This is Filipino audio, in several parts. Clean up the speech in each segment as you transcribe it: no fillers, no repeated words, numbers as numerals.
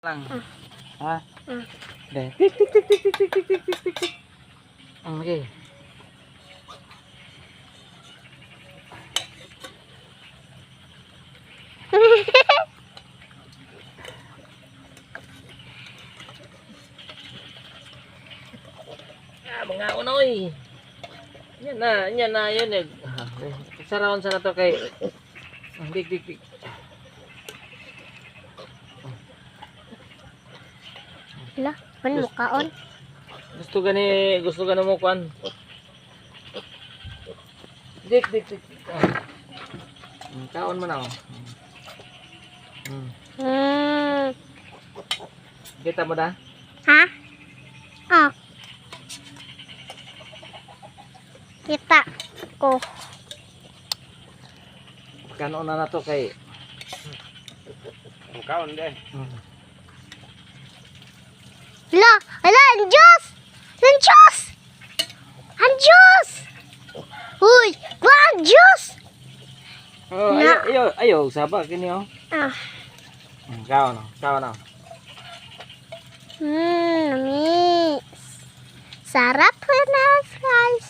lang. Ha? Mm. Deh. Tik tik tik tik tik tik tik tik tik tik tik. Okay. Mga unoy. Yan na, yun eh. Sarawan sa na to kay. Dik dik dik. Lah, pan mukaon. Gusto gani mo kuan. Dik dik dik. Kaon mo na oh. Kita mo da? Ha? Oh. Kita ko. Kanon na to kay. Kaon deh. La, ala, anjos! Anjos! Anjos! Uy, ba anjos? Oh, Na. ayo, saba kini oh. Ah. Kaon oh. Namis. Sarap na, guys.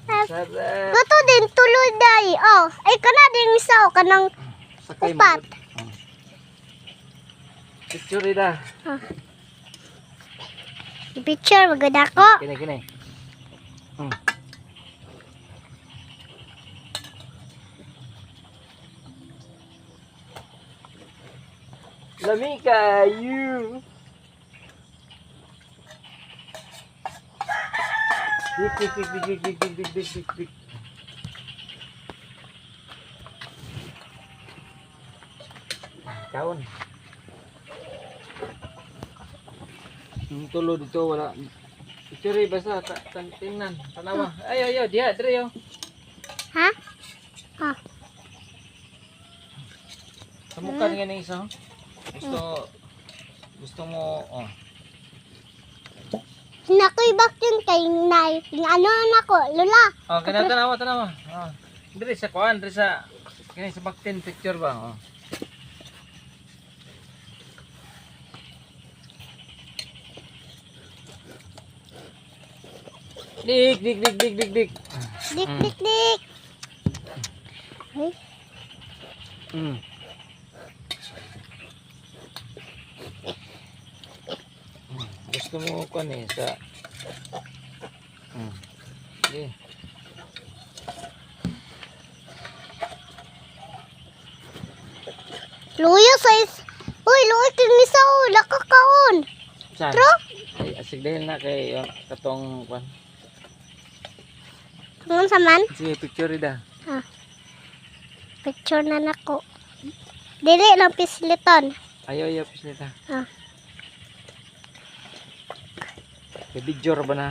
Sarap. Gato din tuloy day. Oh, ay kana din isa o kanang Sakay upat. mo. Picture ida. Picture maganda ko. Kini. Lami kayu. Dik. Kaon. Tulo dito wala. Picture basta tingnan. Tanawa. Ayo, dia dire yo. Ha? Ah. Samukha nga ng isa. Gusto mo oh. Nakoy bakit kay nay. Ano nako, lula. Oh, kana tanawa. Oh. Dire sa kuan, dire sa kini sa baktin picture ba oh. Dik. Dik. Ay, Gusto mo kuan eh sa Sige. luyo size. Uy, luyo kini sa ula kakaon. Saan? Tro? Ay, asig dahil na kay katong kuan. Tungon sa man. Sige, picture ida. Picture na nako. Dili lang pisliton. Ayo, pislita. Ah. Kay video ra ba na?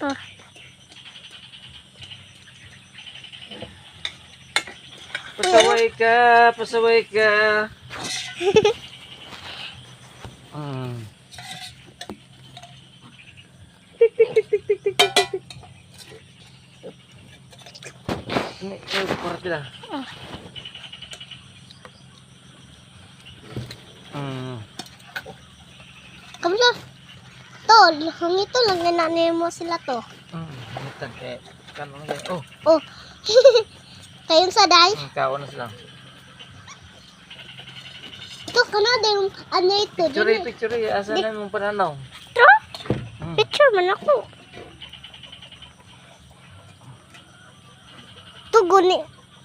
Oh. Pasaway ka. Tik. Ini kurat bila. Kamusta? Tol, kung ito lang nananay mo sila to. Mutan kay kanon kay. Oh, Oh. Kayon sa day. kaon na sila. Ito kana din ano ito. Picture, asa na mong pananaw. Tro? Picture man ako. Tuguni.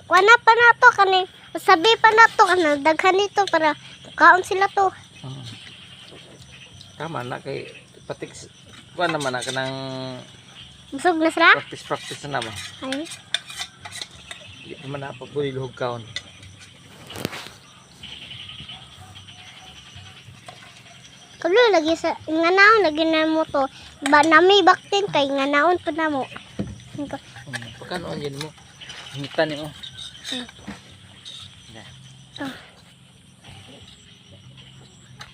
Wala pa na to kani. Sabi pa na to kana daghan nito para kaon sila to. Tama na kay patik kuan naman na kanang Busog na sila? practice na naman. Ay. Di naman na pagbulig kaon. Kablo lagi sa nganaon lagi na mo to. Ba nami baktin kay nganaon pa na mo. Pagkanoon yun mo. Hingitan mo. Ah.